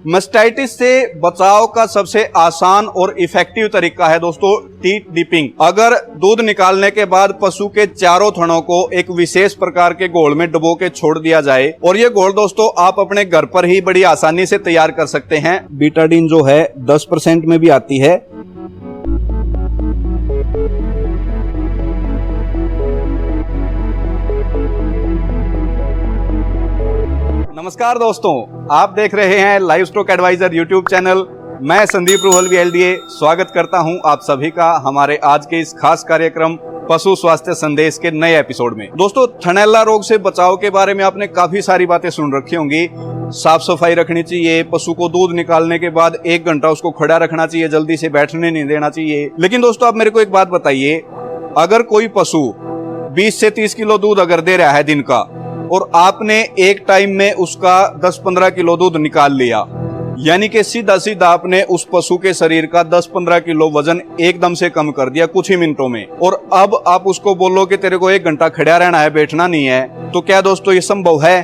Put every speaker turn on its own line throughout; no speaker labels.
Mastitis से बचाव का सबसे आसान और इफेक्टिव तरीका है दोस्तों टीथ डिपिंग। अगर दूध निकालने के बाद पशु के चारों थनों को एक विशेष प्रकार के घोल में डुबो के छोड़ दिया जाए, और ये घोल दोस्तों आप अपने घर पर ही बड़ी आसानी से तैयार कर सकते हैं। बीटाडीन जो है 10% में भी आती है। नमस्कार दोस्तों, आप देख रहे हैं live stock advisor YouTube channel. मैं संदीप रुहल VLDA स्वागत करता हूं आप सभी का हमारे आज के इस खास कार्यक्रम पशु स्वास्थ्य संदेश के नए एपिसोड में। दोस्तों, थनैला रोग से बचाव के बारे में आपने काफी सारी बातें सुन रखी होंगी। साफ सफाई रखनी चाहिए, पशु को दूध निकालने के बाद 1 घंटा उसको खड़ा रखना चाहिए, जल्दी से बैठने नहीं देना चाहिए। लेकिन दोस्तों, आप मेरे को एक बात बताइए, अगर कोई पशु 20 से 30 किलो दूध अगर दे रहा है दिन का, और आपने एक टाइम में उसका 10-15 किलो दूध निकाल लिया, यानी कि सीधा सीधा आपने उस पशु के शरीर का 10-15 किलो वजन एकदम से कम कर दिया कुछ ही मिनटों में। और अब आप उसको बोलो कि तेरे को 1 घंटा खड़ा रहना है, बैठना नहीं है, तो क्या दोस्तों ये संभव है?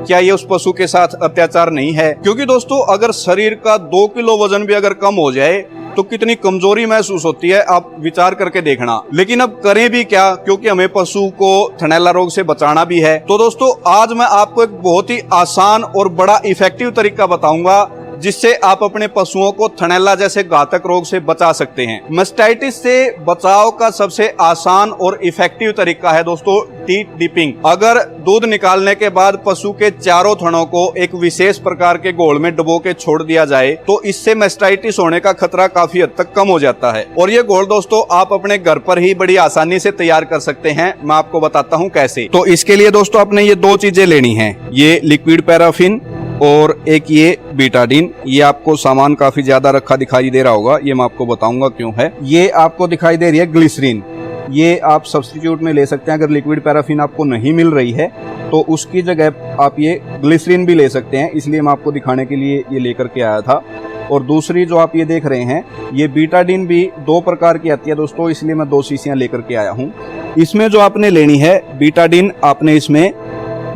क्या ये उस पशु के साथ अत्याचार नहीं है? क्योंकि दोस्तों, अगर शरीर का 2 किलो वजन भी अगर कम हो जाए तो कितनी कमजोरी महसूस होती है, आप विचार करके देखना। लेकिन अब करें भी क्या, क्योंकि हमें पशु को थनैला रोग से बचाना भी है। तो दोस्तों, आज मैं आपको एक बहुत ही आसान और बड़ा इफेक्टिव तरीका बताऊंगा जिससे आप अपने पशुओं को थनैला जैसे घातक रोग से बचा सकते हैं। मास्टाइटिस से बचाव का सबसे आसान और इफेक्टिव तरीका है दोस्तों टीथ डिपिंग। अगर दूध निकालने के बाद पशु के चारों थनों को एक विशेष प्रकार के घोल में डुबो के छोड़ दिया जाए, तो इससे मास्टाइटिस होने का खतरा काफी हद तक कम हो जाता है। और ये घोल दोस्तों आप अपने घर पर ही बड़ी आसानी से तैयार कर सकते हैं। मैं आपको बताता हूँ कैसे। तो इसके लिए दोस्तों आपने ये 2 चीजें लेनी है, ये लिक्विड पैराफिन और एक ये बीटाडीन। ये आपको सामान काफी ज्यादा रखा दिखाई दे रहा होगा, ये मैं आपको बताऊंगा क्यों है। ये आपको दिखाई दे रही है ग्लिसरीन, ये आप सब्स्टिट्यूट में ले सकते हैं। अगर लिक्विड पैराफिन आपको नहीं मिल रही है तो उसकी जगह आप ये ग्लिसरीन भी ले सकते हैं, इसलिए मैं आपको दिखाने के लिए ये लेकर के आया था। और दूसरी जो आप ये देख रहे हैं, ये बीटाडीन भी 2 प्रकार की आती है दोस्तों, इसलिए मैं 2 शीशियां लेकर के आया हूँ। इसमें जो आपने लेनी है बीटाडीन, आपने इसमें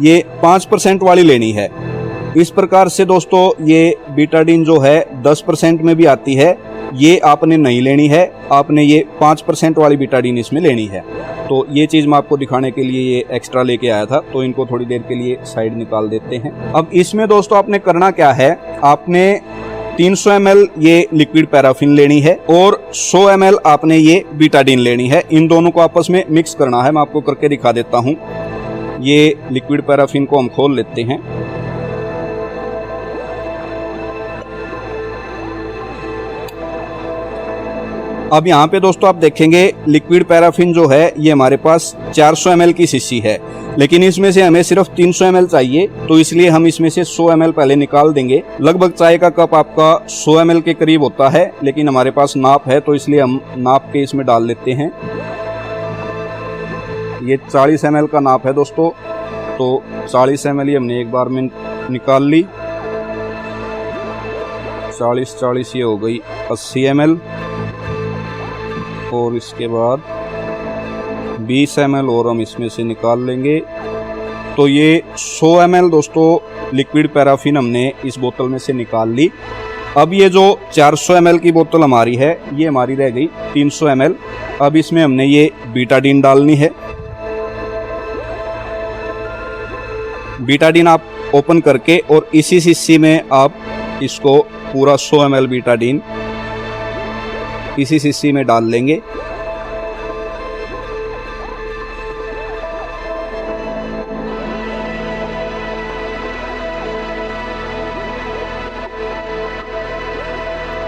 ये 5% वाली लेनी है। इस प्रकार से दोस्तों ये बीटाडीन जो है 10% में भी आती है, ये आपने नहीं लेनी है, आपने ये 5% वाली बीटाडीन इसमें लेनी है। तो ये चीज़ मैं आपको दिखाने के लिए ये एक्स्ट्रा लेके आया था, तो इनको थोड़ी देर के लिए साइड निकाल देते हैं। अब इसमें दोस्तों आपने करना क्या है, आपने 300 ml ये लिक्विड पैराफिन लेनी है और 100 ml आपने ये बीटाडीन लेनी है। इन दोनों को आपस में मिक्स करना है। मैं आपको करके दिखा देता हूँ। ये लिक्विड पैराफिन को हम खोल लेते हैं। अब यहाँ पे दोस्तों आप देखेंगे लिक्विड पैराफिन जो है ये हमारे पास 400 ml की शीशी है, लेकिन इसमें से हमें सिर्फ 300 ml चाहिए, तो इसलिए हम इसमें से 100 ml पहले निकाल देंगे। लगभग चाय का कप आपका 100 ml के करीब होता है, लेकिन हमारे पास नाप है तो इसलिए हम नाप के इसमें डाल लेते हैं। ये 40 ml का नाप है दोस्तों, तो 40 ml ही हमने एक बार में निकाल ली। 40 ये हो गई 80 ml, और इसके बाद 20 ml और हम इसमें से निकाल लेंगे। तो ये 100 ml दोस्तों लिक्विड पैराफिन हमने इस बोतल में से निकाल ली। अब ये जो 400 ml की बोतल हमारी है, ये हमारी रह गई 300 ml। अब इसमें हमने ये बीटाडीन डालनी है। बीटाडीन आप ओपन करके और इसी शीशी में आप इसको पूरा 100 ml बीटाडीन इसी शीशी में डाल लेंगे।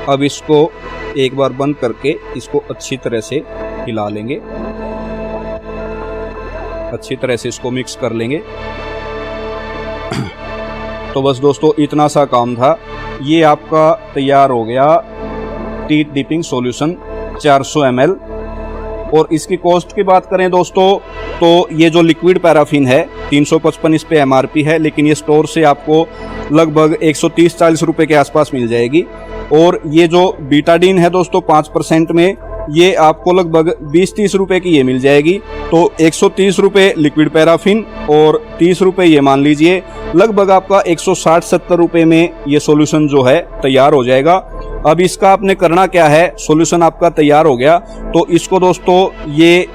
अब इसको एक बार बंद करके इसको अच्छी तरह से हिला लेंगे, अच्छी तरह से इसको मिक्स कर लेंगे। तो बस दोस्तों इतना सा काम था, ये आपका तैयार हो गया टीथ डिपिंग सॉल्यूशन 400 ml। और इसकी कॉस्ट की बात करें दोस्तों, तो ये जो लिक्विड पैराफिन है 355 इस पे MRP है, लेकिन ये स्टोर से आपको लगभग 130-140 रुपए के आसपास मिल जाएगी। और ये जो बीटाडीन है दोस्तों 5% में, ये आपको लगभग 20-30 रुपए की ये मिल जाएगी। तो 130 रुपए लिक्विड पैराफिन और 30 रुपए ये मान लीजिए, लगभग आपका 160-70 रुपए में ये सॉल्यूशन जो है तैयार हो जाएगा। अब इसका आपने करना क्या है, सॉल्यूशन आपका तैयार हो गया तो इसको दोस्तों, ये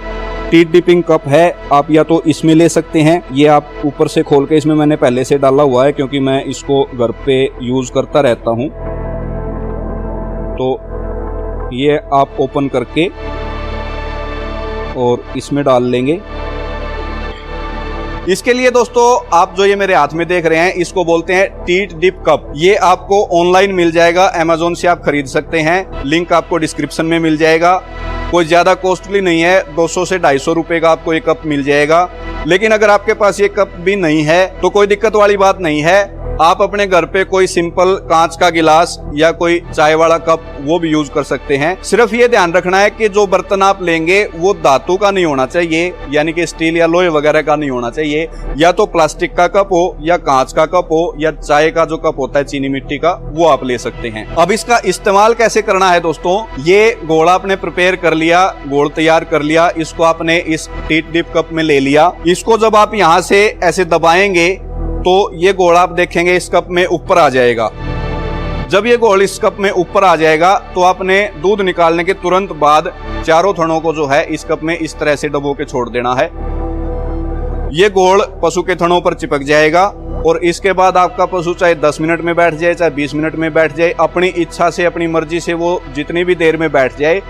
टीथ डिपिंग कप है, आप या तो इसमें ले सकते हैं, ये आप ऊपर से खोल के, इसमें मैंने पहले से डाला हुआ है क्योंकि मैं इसको घर पे यूज करता रहता हूं। तो ये आप ओपन करके और इसमें डाल लेंगे। इसके लिए दोस्तों आप जो ये मेरे हाथ में देख रहे हैं, इसको बोलते हैं टीथ डिप कप। ये आपको ऑनलाइन मिल जाएगा, अमेजोन से आप खरीद सकते हैं, लिंक आपको डिस्क्रिप्शन में मिल जाएगा। कोई ज्यादा कॉस्टली नहीं है, 200 से 250 रुपए का आपको ये कप मिल जाएगा। लेकिन अगर आपके पास ये कप भी नहीं है तो कोई दिक्कत वाली बात नहीं है, आप अपने घर पे कोई सिंपल कांच का गिलास या कोई चाय वाला कप वो भी यूज कर सकते हैं। सिर्फ ये ध्यान रखना है कि जो बर्तन आप लेंगे वो धातु का नहीं होना चाहिए, यानी कि स्टील या लोहे वगैरह का नहीं होना चाहिए। या तो प्लास्टिक का कप हो या कांच का कप हो या चाय का जो कप होता है चीनी मिट्टी का, वो आप ले सकते हैं। अब इसका इस्तेमाल कैसे करना है दोस्तों, ये गोल आपने प्रिपेयर कर लिया, गोल तैयार कर लिया, इसको आपने इस टीथ डिप कप में ले लिया। इसको जब आप यहाँ से ऐसे दबाएंगे तो ये गोल आप देखेंगे इस कप में ऊपर आ जाएगा। जब ये गोल इस कप में ऊपर आ जाएगा तो आपने दूध निकालने के तुरंत बाद चारों थनों को जो है इस कप में इस तरह से डबो के छोड़ देना है। ये गोल पशु के थनों पर चिपक जाएगा और इसके बाद आपका पशु चाहे 10 मिनट में बैठ जाए, चाहे 20 मिनट में बैठ जाए, अपनी इच्छा से अपनी मर्जी से वो जितनी भी देर में बैठ जाए,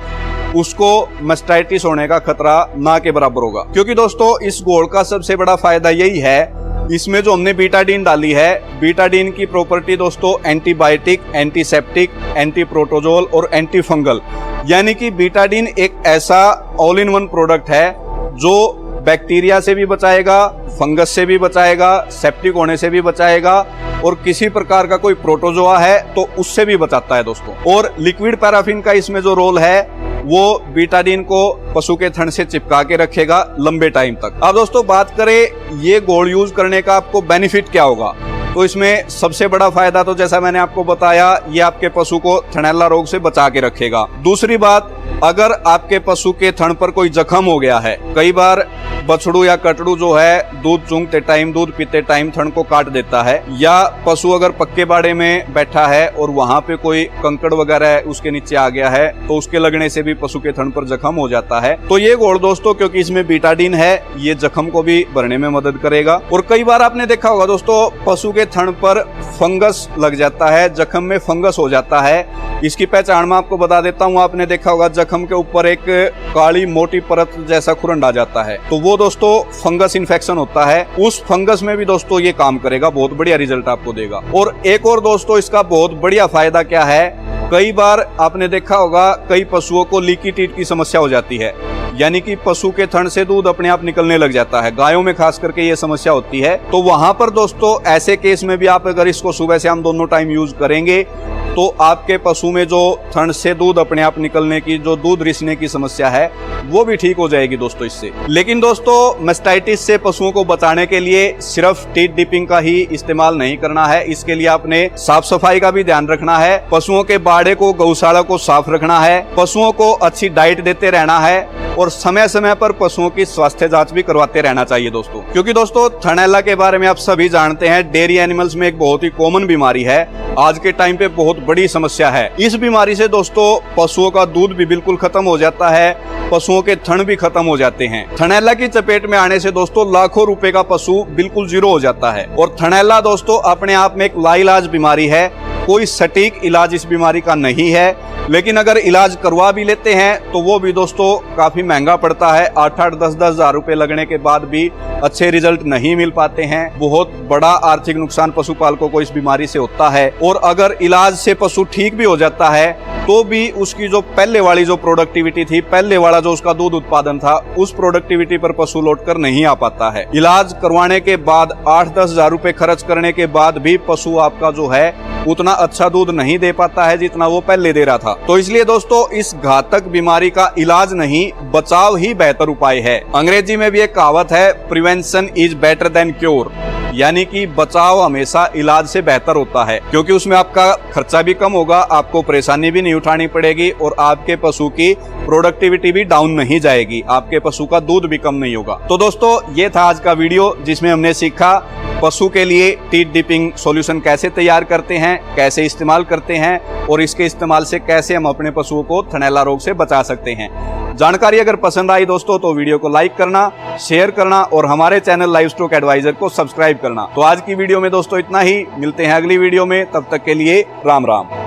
उसको मास्टाइटिस होने का खतरा ना के बराबर होगा। क्योंकि दोस्तों इस गोल का सबसे बड़ा फायदा यही है, इसमें जो हमने बीटाडीन डाली है, बीटाडीन की प्रॉपर्टी दोस्तों एंटीबायोटिक, एंटीसेप्टिक, एंटी प्रोटोजोल और एंटी फंगल, यानी कि बीटाडीन एक ऐसा ऑल इन वन प्रोडक्ट है जो बैक्टीरिया से भी बचाएगा, फंगस से भी बचाएगा, सेप्टिक होने से भी बचाएगा और किसी प्रकार का कोई प्रोटोजोआ है तो उससे भी बचाता है दोस्तों। और लिक्विड पैराफिन का इसमें जो रोल है वो बीटाडीन को पशु के थन से चिपका के रखेगा लंबे टाइम तक। अब दोस्तों बात करें ये गोल यूज करने का आपको बेनिफिट क्या होगा, तो इसमें सबसे बड़ा फायदा तो जैसा मैंने आपको बताया, ये आपके पशु को थनैला रोग से बचा के रखेगा। दूसरी बात, अगर आपके पशु के थन पर कोई जख्म हो गया है, कई बार बछड़ू या कटड़ू जो है दूध चूंगते टाइम, दूध पीते टाइम थन को काट देता है, या पशु अगर पक्के बाड़े में बैठा है और वहां पे कोई कंकड़ वगैरह उसके नीचे आ गया है तो उसके लगने से भी पशु के थन पर जख्म हो जाता है। तो ये गोल दोस्तों, क्योंकि इसमें बीटाडीन है, ये जख्म को भी भरने में मदद करेगा। और कई बार आपने देखा होगा दोस्तों, पशु के थन पर फंगस लग जाता है, जख्म में फंगस हो जाता है। इसकी पहचान मैं आपको बता देता हूँ, आपने देखा होगा जख्म के ऊपर एक काली मोटी परत जैसा खुरंड आ जाता है, तो वो दोस्तों फंगस इन्फेक्शन होता है। उस फंगस में भी दोस्तों ये काम करेगा, बहुत बढ़िया रिजल्ट आपको देगा। और एक और दोस्तों इसका बहुत बढ़िया फायदा क्या है, कई बार आपने देखा होगा कई पशुओं को लीकी टीथ की समस्या हो जाती है, यानी कि पशु के थन से दूध अपने आप निकलने लग जाता है, गायों में खास करके ये समस्या होती है। तो वहां पर दोस्तों ऐसे केस में भी आप अगर इसको सुबह से हम दोनों टाइम यूज करेंगे तो आपके पशु में जो थन से दूध अपने आप निकलने की, जो दूध रिसने की समस्या है, वो भी ठीक हो जाएगी दोस्तों इससे। लेकिन दोस्तों मास्टाइटिस से पशुओं को बचाने के लिए सिर्फ टीथ डिपिंग का ही इस्तेमाल नहीं करना है, इसके लिए आपने साफ सफाई का भी ध्यान रखना है, पशुओं के बाड़े को, गौशाला को साफ रखना है, पशुओं को अच्छी डाइट देते रहना है और समय समय पर पशुओं की स्वास्थ्य जांच भी करवाते रहना चाहिए दोस्तों। क्योंकि दोस्तों थनैला के बारे में आप सभी जानते हैं, डेयरी एनिमल्स में एक बहुत ही कॉमन बीमारी है, आज के टाइम पे बहुत बड़ी समस्या है। इस बीमारी से दोस्तों पशुओं का दूध भी बिल्कुल खत्म हो जाता है, पशुओं के थन भी खत्म हो जाते हैं। थनैला की चपेट में आने से दोस्तों लाखों रुपए का पशु बिल्कुल जीरो हो जाता है। और थनैला दोस्तों अपने आप में एक लाइलाज बीमारी है, कोई सटीक इलाज इस बीमारी का नहीं है, लेकिन अगर इलाज करवा भी लेते हैं तो वो भी दोस्तों काफी महंगा पड़ता है, 8-8, 10-10 हजार रुपए लगने के बाद भी अच्छे रिजल्ट नहीं मिल पाते हैं। बहुत बड़ा आर्थिक नुकसान पशुपालकों को इस बीमारी से होता है। और अगर इलाज से पशु ठीक भी हो जाता है तो भी उसकी जो पहले वाली जो प्रोडक्टिविटी थी, पहले वाला जो उसका दूध उत्पादन था, उस प्रोडक्टिविटी पर पशु लौट कर नहीं आ पाता है। इलाज करवाने के बाद 8-10 हजार रुपए खर्च करने के बाद भी पशु आपका जो है उतना अच्छा दूध नहीं दे पाता है जितना वो पहले दे रहा था। तो इसलिए दोस्तों इस घातक बीमारी का इलाज नहीं, बचाव ही बेहतर उपाय है। अंग्रेजी में भी एक कहावत है, prevention is better than cure, यानी कि बचाव हमेशा इलाज से बेहतर होता है, क्योंकि उसमें आपका खर्चा भी कम होगा, आपको परेशानी भी नहीं उठानी पड़ेगी और आपके पशु की प्रोडक्टिविटी भी डाउन नहीं जाएगी, आपके पशु का दूध भी कम नहीं होगा। तो दोस्तों ये था आज का वीडियो जिसमें हमने सीखा पशु के लिए टीथ डिपिंग सॉल्यूशन कैसे तैयार करते हैं, कैसे इस्तेमाल करते हैं और इसके इस्तेमाल से कैसे हम अपने पशुओं को थनैला रोग से बचा सकते हैं। जानकारी अगर पसंद आई दोस्तों तो वीडियो को लाइक करना, शेयर करना और हमारे चैनल लाइव स्टॉक एडवाइजर को सब्सक्राइब करना। तो आज की वीडियो में दोस्तों इतना ही, मिलते हैं अगली वीडियो में, तब तक के लिए राम राम।